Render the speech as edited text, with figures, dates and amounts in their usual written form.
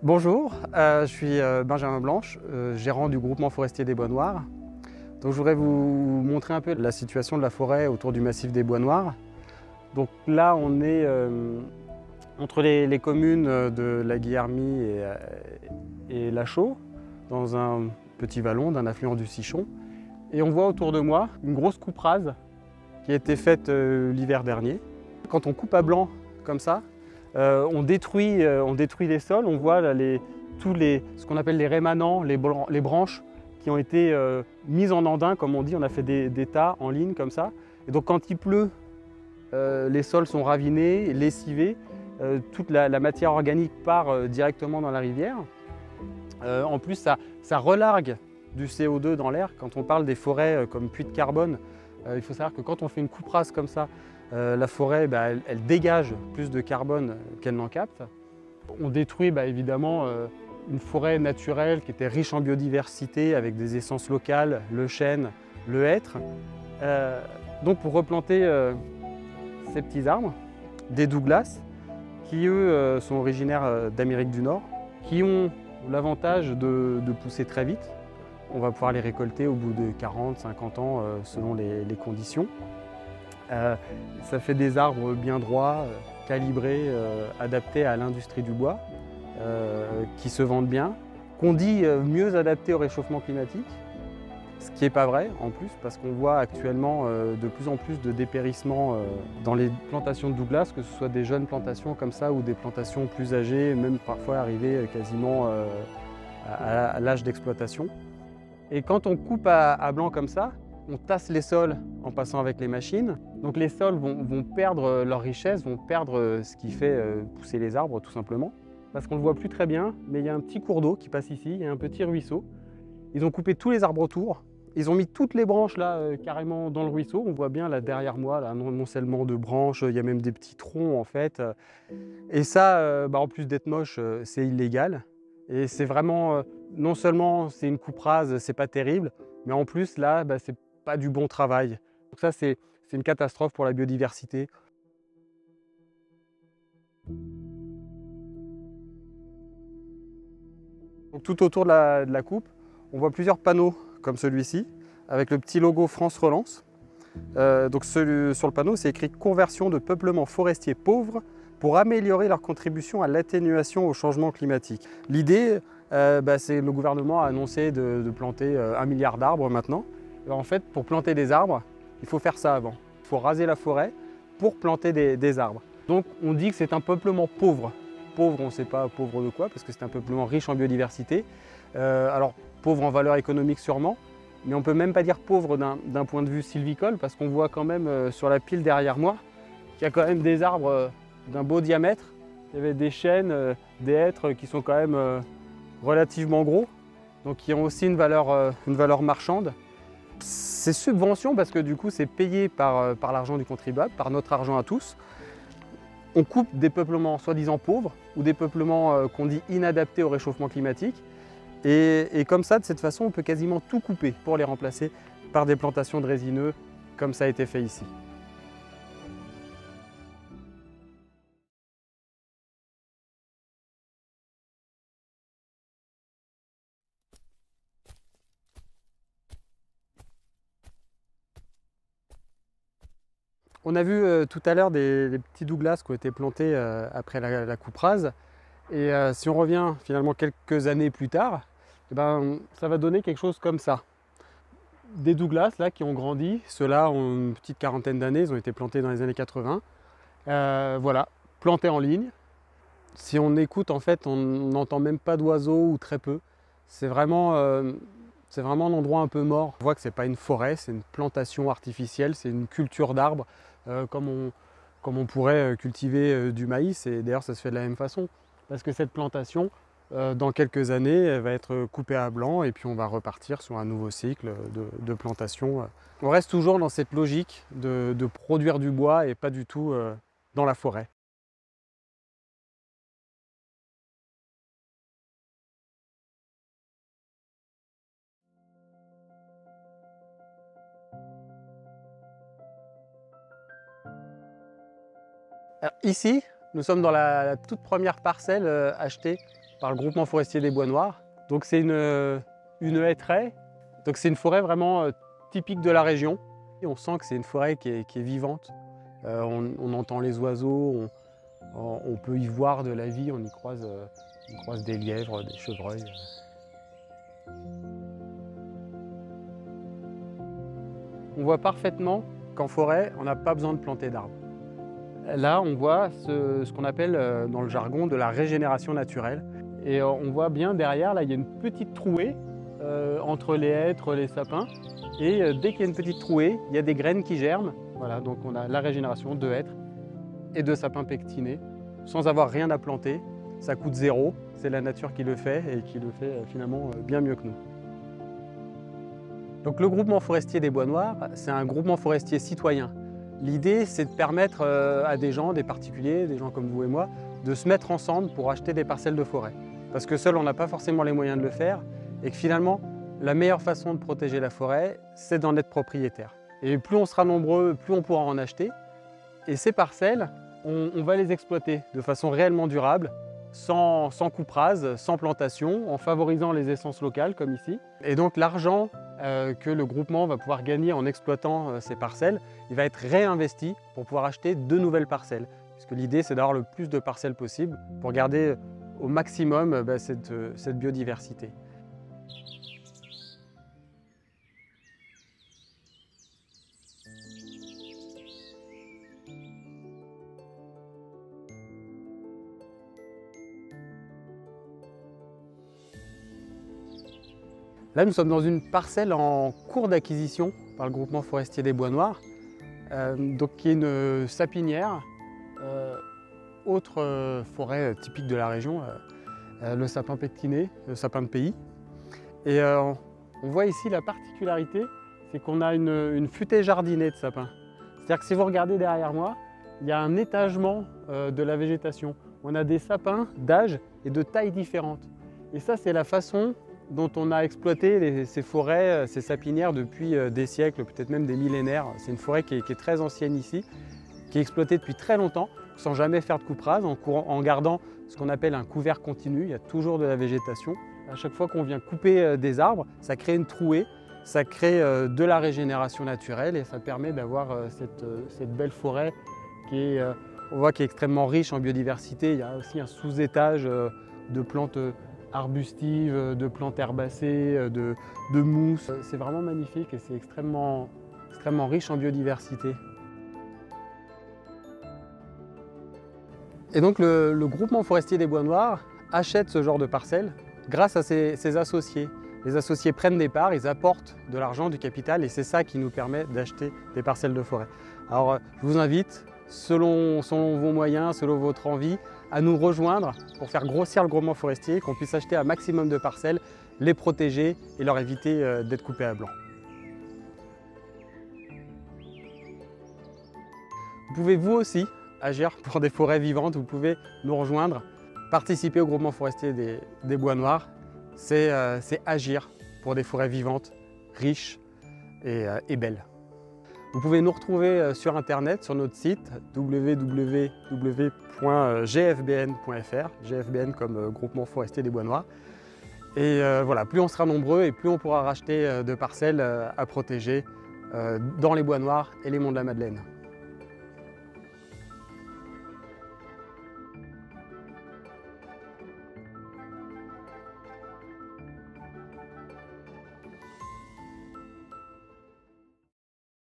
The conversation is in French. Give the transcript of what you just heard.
Bonjour, je suis Benjamin Blanche, gérant du groupement forestier des Bois Noirs. Donc, je voudrais vous montrer un peu la situation de la forêt autour du massif des Bois Noirs. Donc là, on est entre les communes de la Guillermie et La Chaux, dans un petit vallon d'un affluent du Sichon. Et on voit autour de moi une grosse coupe rase qui a été faite l'hiver dernier. Quand on coupe à blanc comme ça, on détruit les sols, on voit là, ce qu'on appelle les rémanents, les branches qui ont été mises en andin, comme on dit, on a fait des tas en ligne comme ça. Et donc quand il pleut, les sols sont ravinés, lessivés, toute la matière organique part directement dans la rivière. En plus, ça relargue du CO2 dans l'air. Quand on parle des forêts comme puits de carbone, il faut savoir que quand on fait une coupe rase comme ça, la forêt, elle dégage plus de carbone qu'elle n'en capte. On détruit évidemment une forêt naturelle qui était riche en biodiversité avec des essences locales, le chêne, le hêtre. Donc pour replanter ces petits arbres, des Douglas, qui eux sont originaires d'Amérique du Nord, qui ont l'avantage de pousser très vite. On va pouvoir les récolter au bout de 40, 50 ans selon les conditions. Ça fait des arbres bien droits, calibrés, adaptés à l'industrie du bois, qui se vendent bien, qu'on dit mieux adaptés au réchauffement climatique, ce qui n'est pas vrai en plus, parce qu'on voit actuellement de plus en plus de dépérissement dans les plantations de Douglas, que ce soit des jeunes plantations comme ça ou des plantations plus âgées, même parfois arrivées quasiment à l'âge d'exploitation. Et quand on coupe à blanc comme ça, on tasse les sols en passant avec les machines. Donc les sols vont perdre leur richesse, vont perdre ce qui fait pousser les arbres tout simplement. Parce qu'on ne le voit plus très bien, mais il y a un petit cours d'eau qui passe ici, il y a un petit ruisseau. Ils ont coupé tous les arbres autour. Ils ont mis toutes les branches là carrément dans le ruisseau. On voit bien là derrière moi là, un amoncellement de branches, il y a même des petits troncs en fait. Et ça, en plus d'être moche, c'est illégal. Et c'est vraiment, non seulement c'est une coupe rase, c'est pas terrible, mais en plus là, c'est pas du bon travail. Donc ça, c'est une catastrophe pour la biodiversité. Donc, tout autour de la coupe, on voit plusieurs panneaux comme celui-ci, avec le petit logo France Relance. Donc sur le panneau, c'est écrit « Conversion de peuplements forestiers pauvres pour améliorer leur contribution à l'atténuation au changement climatique ». L'idée, c'est le gouvernement a annoncé de planter 1 milliard d'arbres maintenant. Alors, en fait, pour planter des arbres, il faut faire ça avant. Il faut raser la forêt pour planter des arbres. Donc on dit que c'est un peuplement pauvre. Pauvre, on ne sait pas pauvre de quoi, parce que c'est un peuplement riche en biodiversité. Alors pauvre en valeur économique sûrement, mais on ne peut même pas dire pauvre d'un point de vue sylvicole, parce qu'on voit quand même sur la pile derrière moi qu'il y a quand même des arbres d'un beau diamètre. Il y avait des chênes, des hêtres qui sont quand même relativement gros, donc qui ont aussi une valeur marchande. C'est subvention parce que du coup c'est payé par l'argent du contribuable, par notre argent à tous. On coupe des peuplements soi-disant pauvres ou des peuplements qu'on dit inadaptés au réchauffement climatique. Et comme ça, de cette façon, on peut quasiment tout couper pour les remplacer par des plantations de résineux comme ça a été fait ici. On a vu tout à l'heure des petits Douglas qui ont été plantés après la coupe rase. Et si on revient finalement quelques années plus tard, ça va donner quelque chose comme ça. Des Douglas là, qui ont grandi, ceux-là ont une petite quarantaine d'années, ils ont été plantés dans les années 80. Voilà, plantés en ligne. Si on écoute, en fait, on n'entend même pas d'oiseaux ou très peu. C'est vraiment un endroit un peu mort. On voit que ce n'est pas une forêt, c'est une plantation artificielle, c'est une culture d'arbres, comme on pourrait cultiver du maïs. Et d'ailleurs, ça se fait de la même façon. Parce que cette plantation, dans quelques années, elle va être coupée à blanc et puis on va repartir sur un nouveau cycle de plantation. On reste toujours dans cette logique de produire du bois et pas du tout dans la forêt. Alors, ici, nous sommes dans la toute première parcelle achetée par le groupement forestier des Bois Noirs. Donc c'est une hêtraie, donc c'est une forêt vraiment typique de la région. Et on sent que c'est une forêt qui est vivante. On entend les oiseaux, on peut y voir de la vie, on croise des lièvres, des chevreuils. On voit parfaitement qu'en forêt, on n'a pas besoin de planter d'arbres. Là, on voit ce qu'on appelle dans le jargon de la régénération naturelle. Et on voit bien derrière, là, il y a une petite trouée entre les hêtres, les sapins. Et dès qu'il y a une petite trouée, il y a des graines qui germent. Voilà, donc on a la régénération de hêtres et de sapins pectinés, sans avoir rien à planter. Ça coûte zéro, c'est la nature qui le fait et qui le fait finalement bien mieux que nous. Donc le groupement forestier des Bois Noirs, c'est un groupement forestier citoyen. L'idée, c'est de permettre à des gens, des particuliers, des gens comme vous et moi, de se mettre ensemble pour acheter des parcelles de forêt. Parce que seul, on n'a pas forcément les moyens de le faire et que finalement, la meilleure façon de protéger la forêt, c'est d'en être propriétaire. Et plus on sera nombreux, plus on pourra en acheter. Et ces parcelles, on va les exploiter de façon réellement durable, sans coupe rase, sans plantation, en favorisant les essences locales comme ici. Et donc l'argent que le groupement va pouvoir gagner en exploitant ces parcelles, il va être réinvesti pour pouvoir acheter de nouvelles parcelles. Puisque l'idée, c'est d'avoir le plus de parcelles possible pour garder au maximum cette biodiversité. Là, nous sommes dans une parcelle en cours d'acquisition par le groupement forestier des Bois Noirs, qui est une sapinière, autre forêt typique de la région, le sapin pectiné, le sapin de pays. Et on voit ici la particularité, c'est qu'on a une futaie jardinée de sapins. C'est-à-dire que si vous regardez derrière moi, il y a un étagement de la végétation. On a des sapins d'âge et de tailles différentes. Et ça, c'est la façon dont on a exploité ces forêts, ces sapinières depuis des siècles, peut-être même des millénaires. C'est une forêt qui est très ancienne ici, qui est exploitée depuis très longtemps, sans jamais faire de coupe rase, en gardant ce qu'on appelle un couvert continu. Il y a toujours de la végétation. À chaque fois qu'on vient couper des arbres, ça crée une trouée, ça crée de la régénération naturelle et ça permet d'avoir cette belle forêt on voit qui est extrêmement riche en biodiversité. Il y a aussi un sous-étage de plantes arbustives, de plantes herbacées, de mousses. C'est vraiment magnifique et c'est extrêmement riche en biodiversité. Et donc le groupement forestier des Bois Noirs achète ce genre de parcelles grâce à ses associés. Les associés prennent des parts, ils apportent de l'argent, du capital et c'est ça qui nous permet d'acheter des parcelles de forêt. Alors je vous invite, selon vos moyens, selon votre envie, à nous rejoindre pour faire grossir le groupement forestier, qu'on puisse acheter un maximum de parcelles, les protéger et leur éviter d'être coupés à blanc. Vous pouvez vous aussi agir pour des forêts vivantes, vous pouvez nous rejoindre, participer au groupement forestier des Bois Noirs, c'est agir pour des forêts vivantes, riches et belles. Vous pouvez nous retrouver sur internet, sur notre site www.gfbn.fr, GFBN comme groupement forestier des Bois Noirs. Et voilà, plus on sera nombreux et plus on pourra racheter de parcelles à protéger dans les Bois Noirs et les monts de la Madeleine.